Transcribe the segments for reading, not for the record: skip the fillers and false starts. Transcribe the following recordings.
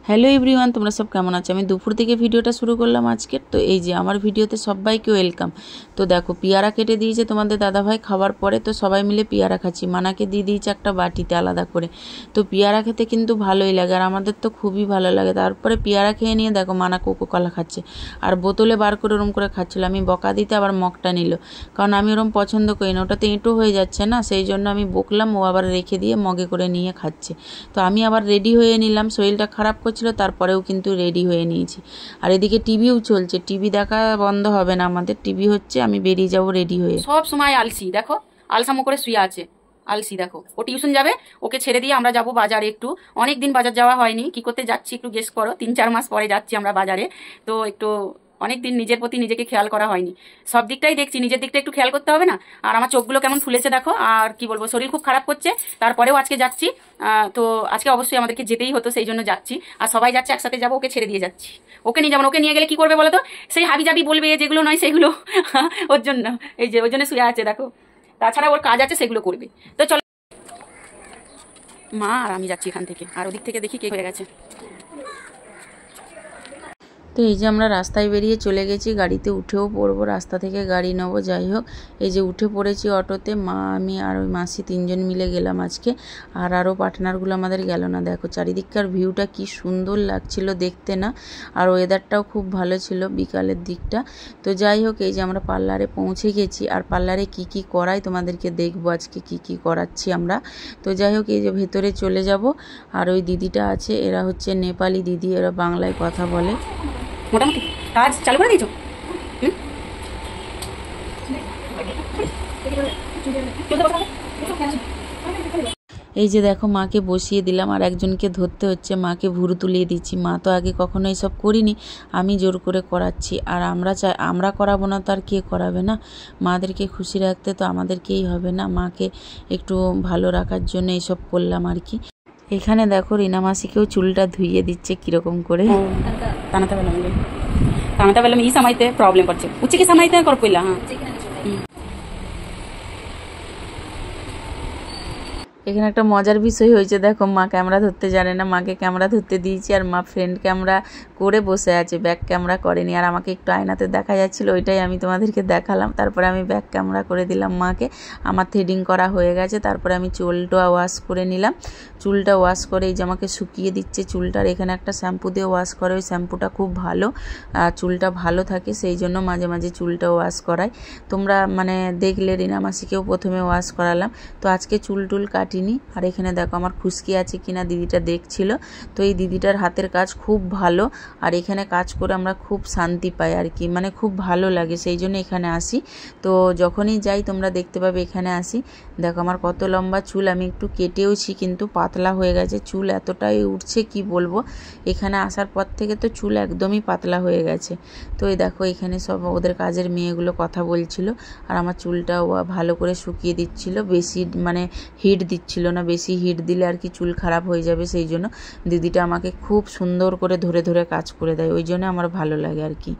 Hello everyone, তোমরা সব কেমন আছো? আমি দুপুর থেকে ভিডিওটা শুরু করলাম আজকের। তো এই যে আমার ভিডিওতে সবাইকে ওয়েলকাম। তো দেখো পেয়ারা কেটে দিয়েছে তোমাদের দাদাভাই খাবার পরে, তো সবাই মিলে পেয়ারা খাচ্ছি। মানাকে দিয়ে দিয়েছে একটা বাটিতে আলাদা করে। তো পেয়ারা খেতে কিন্তু ভালোই লাগে, আর আমাদের তো খুবই ভালো লাগে। তারপরে পেয়ারা খেয়ে নিয়ে দেখো মানা কোকো কলা খাচ্ছে, আর বোতলে বার করে ওরম করে খাচ্ছিল। আমি বকা দিতে আবার মগটা নিল, কারণ আমি ওরম পছন্দ করি না, ওটাতে এঁটো হয়ে যাচ্ছে না, সেই জন্য আমি বকলাম। ও আবার রেখে দিয়ে মগে করে নিয়ে খাচ্ছে। তো আমি আবার রেডি হয়ে নিলাম, শরীরটা খারাপ ছিল, তারপরেও কিন্তু রেডি হয়ে নিয়েছি। আর এদিকে টিভিও চলছে, টিভি দেখা বন্ধ হবে না আমাদের, টিভি হচ্ছে, আমি বেরিয়ে যাবো রেডি হয়ে। সব সময় আলসি, দেখো আলসামো করে শুয়ে আছে আলসি। দেখো ও টিউশন যাবে, ওকে ছেড়ে দিয়ে আমরা যাব বাজারে। একটু অনেক দিন বাজার যাওয়া হয়নি, কি করতে যাচ্ছি একটু গেস করো। 3-4 মাস পরে যাচ্ছি আমরা বাজারে। তো একটু অনেক দিন নিজের প্রতি নিজেকে খেয়াল করা হয়নি, সব দিকটাই দেখছি, নিজের দিকটা একটু খেয়াল করতে হবে না? আর আমার চোখগুলো কেমন ফুলেছে দেখো, আর কি বলবো, শরীর খুব খারাপ করছে, তারপরেও আজকে যাচ্ছি। তো আজকে অবশ্যই আমাদেরকে যেতেই হতো, সেই জন্য যাচ্ছি। আর সবাই যাচ্ছে, একসাথে যাবো, ওকে ছেড়ে দিয়ে যাচ্ছি। ওকে নিয়ে যাবো, ওকে নিয়ে গেলে কি করবে বলো তো, সেই হাবি জাবি বলবে, যেগুলো নয় সেগুলো ওর জন্য, এই যে ওর জন্য শুয়ে আছে দেখো। তাছাড়া ওর কাজ আছে, সেগুলো করবে। তো চলো মা আর আমি যাচ্ছি এখান থেকে, আর ওদিক থেকে দেখি কে হয়ে গেছে। তো এই যে আমরা রাস্তায় বেরিয়ে চলে গেছি, গাড়িতে উঠেও পড়বো, রাস্তা থেকে গাড়ি নেবো। যাই হোক, এই যে উঠে পড়েছি অটোতে, মা আমি আর ওই মাসি 3জন মিলে গেলাম আজকে। আর আরও পার্টনারগুলো আমাদের গেল না। দেখো চারিদিককার ভিউটা কি সুন্দর লাগছিল দেখতে না, আর ওয়েদারটাও খুব ভালো ছিল বিকালের দিকটা। তো যাই হোক, এই যে আমরা পার্লারে পৌঁছে গেছি, আর পার্লারে কি কি করাই তোমাদেরকে দেখবো আজকে, কি কি করাচ্ছি আমরা। তো যাই হোক, এই যে ভেতরে চলে যাব। আর ওই দিদিটা আছে, এরা হচ্ছে নেপালি দিদি, এরা বাংলায় কথা বলে। মোটামুটি কাজ চালু করে দিয়েছো? এই যে দেখো মাকে বসিয়ে দিলাম, আর একজনকে ধরতে হচ্ছে, মাকে ভুরু তুলিয়ে দিচ্ছি। মা তো আগে কখনো এইসব করিনি, আমি জোর করে করাচ্ছি। আর আমরা করাবো না তো আর কে করাবে না? মাদেরকে খুশি রাখতে তো আমাদেরকেই হবে না, মাকে একটু ভালো রাখার জন্য এইসব করলাম আর কি। এখানে দেখো রিনা মাসিকেও চুলটা ধুইয়ে দিচ্ছে কিরকম করে। తనతో వెళ్ళం ఈ సమయతే ప్రాబ్లం పడచ్చు ఉచ్చికి సమయతే కొరపిల్ల এখানে একটা মজার বিষয় হয়েছে, দেখো মা ক্যামেরা ধরতে জানে না, মাকে ক্যামেরা ধরতে দিয়েছি, আর মা ফ্রন্ট ক্যামেরা করে বসে আছে, ব্যাক ক্যামেরা করেনি। আর আমাকে একটু আয়নাতে দেখা যাচ্ছিল, ওইটাই আমি তোমাদেরকে দেখালাম। তারপরে আমি ব্যাক ক্যামেরা করে দিলাম মাকে। আমার থ্রেডিং করা হয়ে গেছে, তারপরে আমি চুলটা ওয়াশ করে নিলাম। চুলটা ওয়াশ করে এই যে আমাকে শুকিয়ে দিচ্ছে চুলটার। এখানে একটা শ্যাম্পু দিয়ে ওয়াশ করে, ওই শ্যাম্পুটা খুব ভালো, চুলটা ভালো থাকে, সেই জন্য মাঝে মাঝে চুলটা ওয়াশ করাই। তোমরা মানে দেখলে রিনা মাসিকেও প্রথমে ওয়াশ করালাম। তো আজকে চুল টুল কাটি। আর এখানে দেখো আমার খুশকি আছে কিনা দিদিটা দেখছিল। তো এই দিদিটার হাতের কাজ খুব ভালো, আর এখানে কাজ করে আমরা খুব শান্তি পাই আর কি, মানে খুব ভালো লাগে, সেই জন্য এখানে আসি। তো যখনই যাই তোমরা দেখতে পাবে এখানে আসি। দেখো আমার কত লম্বা চুল, আমি একটু কেটেওছি কিন্তু পাতলা হয়ে গেছে চুল, এতটাই উঠছে কি বলবো। এখানে আসার পর থেকে তো চুল একদমই পাতলা হয়ে গেছে। তো এই দেখো এখানে সব ওদের কাজের মেয়েগুলো কথা বলছিল, আর আমার চুলটা ভালো করে শুকিয়ে দিচ্ছিল, বেশি মানে হিট দিচ্ছিল না, বেশি হিট দিলে আর কি চুল খারাপ হয়ে যাবে, সেই জন্য দিদিটা আমাকে খুব সুন্দর করে ধরে ধরে কাজ করে দেয়, ওই জন্য আমার ভালো লাগে আর কি।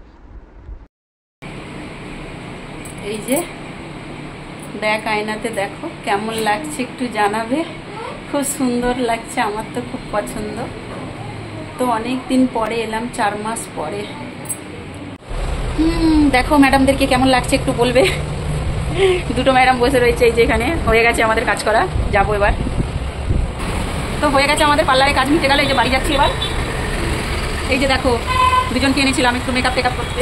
এই যে দেখ আয়নাতে, দেখো কেমন লাগছে একটু জানাবে। খুব সুন্দর লাগছে, আমার তো খুব পছন্দ। তো অনেক দিন পরে এলাম, 4 মাস পরে। দেখো ম্যাডামদেরকে কেমন লাগছে একটু বলবে। দুটো ম্যাডাম বসে রয়েছে এই যে এখানে। হয়ে গেছে আমাদের কাজ করা, যাবো এবার। তো হয়ে গেছে আমাদের পার্লারে কাজ, মিটে গেল। এই যে বাড়ি যাচ্ছি এবার। এই যে দেখো দুজনকে এনেছিলাম একটু মেকআপ টেকআপ করতে।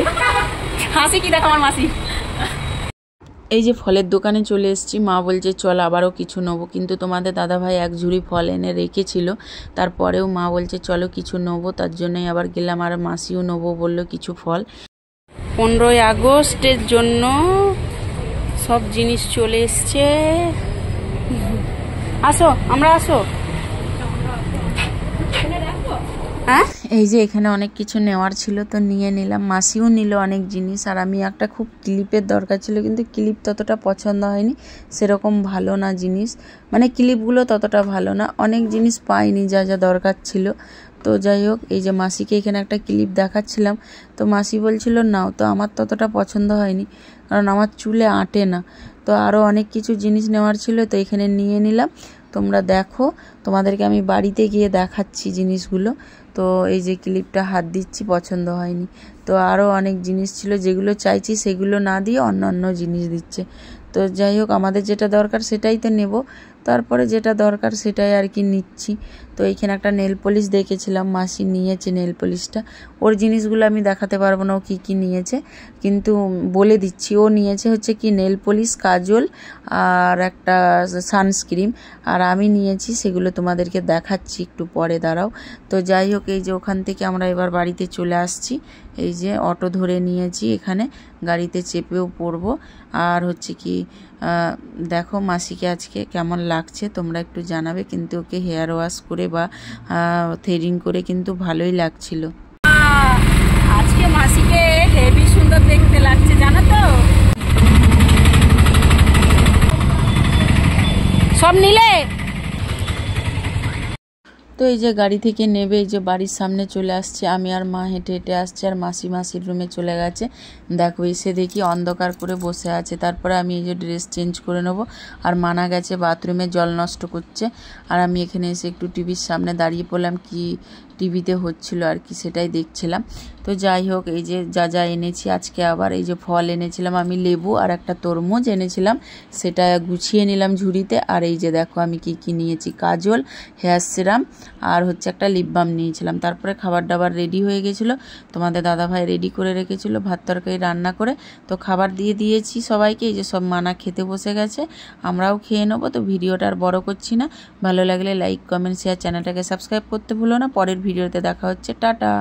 হাসি কি দেখো আমার মাসি। এই যে ফলের দোকানে চলে এসেছি, মা বলছে চল আবারও কিছু নেবো, কিন্তু তোমাদের দাদাভাই এক ঝুড়ি ফল এনে রেখেছিল, তারপরেও মা বলছে চলো কিছু নেবো, তার জন্যই আবার গেলাম। আর মাসিও নেবো বললো কিছু ফল। 15ই আগস্টের জন্য সব জিনিস চলে এসছে। আসো আমরা আসো। হ্যাঁ এই যে এখানে অনেক কিছু নেওয়ার ছিল, তো নিয়ে নিলাম। মাসিও নিল অনেক জিনিস, আর আমি একটা খুব ক্লিপের দরকার ছিল, কিন্তু ক্লিপ ততটা পছন্দ হয়নি, সেরকম ভালো না জিনিস, মানে ক্লিপগুলো ততটা ভালো না, অনেক জিনিস পাইনি যা যা দরকার ছিল। তো যাই হোক, এই যে মাসিকে এখানে একটা ক্লিপ দেখাচ্ছিলাম, তো মাসি বলছিল নাও, তো আমার ততটা পছন্দ হয়নি, কারণ আমার চুলে আঁটে না। তো আরও অনেক কিছু জিনিস নেওয়ার ছিল, তো এখানে নিয়ে নিলাম। তো তোমরা দেখো, তোমাদেরকে আমি বাড়িতে গিয়ে দেখাচ্ছি জিনিসগুলো। তো এই যে ক্লিপটা হাত দিচ্ছি, পছন্দ হয়নি। তো আরও অনেক জিনিস ছিল, যেগুলো চাইছি সেগুলো না দিয়ে অন্য জিনিস দিচ্ছে। তো যাই হোক, আমাদের যেটা দরকার সেটাই তো নেব, তারপরে যেটা দরকার সেটাই আর কি নিচ্ছি। তো এইখানে একটা নেল পলিশ দেখেছিলাম, মাসি নিয়েছে নেল পলিশটা। ওর জিনিসগুলো আমি দেখাতে পারবো না ও কী কী নিয়েছে, কিন্তু বলে দিচ্ছি ও নিয়েছে হচ্ছে কি নেল পলিশ, কাজল আর একটা সানস্ক্রিন। আর আমি নিয়েছি, সেগুলো তোমাদেরকে দেখাচ্ছি একটু পরে, দাঁড়াও। তো যাই হোক, এই যে ওখান থেকে আমরা এবার বাড়িতে চলে আসছি। এই যে অটো ধরে নিয়েছি, এখানে গাড়িতে চেপেও পড়বো। আর হচ্ছে কি দেখো মাসিকে আজকে কেমন লাগছে তোমরা একটু জানাবে, কিন্তু ওকে হেয়ার ওয়াশ করে বা থ্রেডিং করে কিন্তু ভালোই লাগছিল। আজকে মাসিকে হেভি সুন্দর দেখতে লাগছে, জানো তো। সব নিলে তো এই যে গাড়ি থেকে নেবে, এই যে বাড়ির সামনে চলে আসছে, আমি আর মা হেঁটে হেঁটে আসছে, আর মাসির রুমে চলে গেছে। দেখো এসে দেখি অন্ধকার করে বসে আছে। তারপরে আমি এই যে ড্রেস চেঞ্জ করে নেবো, আর মানা গেছে বাথরুমে, জল নষ্ট করছে। আর আমি এখানে এসে একটু টিভির সামনে দাঁড়িয়ে পড়লাম, কি টিভিতে হচ্ছিল আর কি সেটাই দেখছিলাম। তো যাই হোক, এই যে যা এনেছি আজকে, আবার এই যে ফল এনেছিলাম আমি, লেবু আর একটা তরমুজ এনেছিলাম, সেটা গুছিয়ে নিলাম ঝুড়িতে। আর এই যে দেখো আমি কি নিয়েছি, কাজল, হেয়ার সিরাম আর হচ্ছে একটা লিপ বাম নিয়েছিলাম। তারপরে খাবার দাবার রেডি হয়ে গেছিলো, তোমাদের দাদাভাই রেডি করে রেখেছিলো ভাত তরকারি রান্না করে। তো খাবার দিয়ে দিয়েছি সবাইকে, এই যে সব মানা খেতে বসে গেছে, আমরাও খেয়ে নেবো। তো ভিডিওটা আর বড় করছি না, ভালো লাগলে লাইক কমেন্ট শেয়ার, চ্যানেলটাকে সাবস্ক্রাইব করতে ভুলো না। পরের ভিডিওতে দেখা হচ্ছে, টাটা।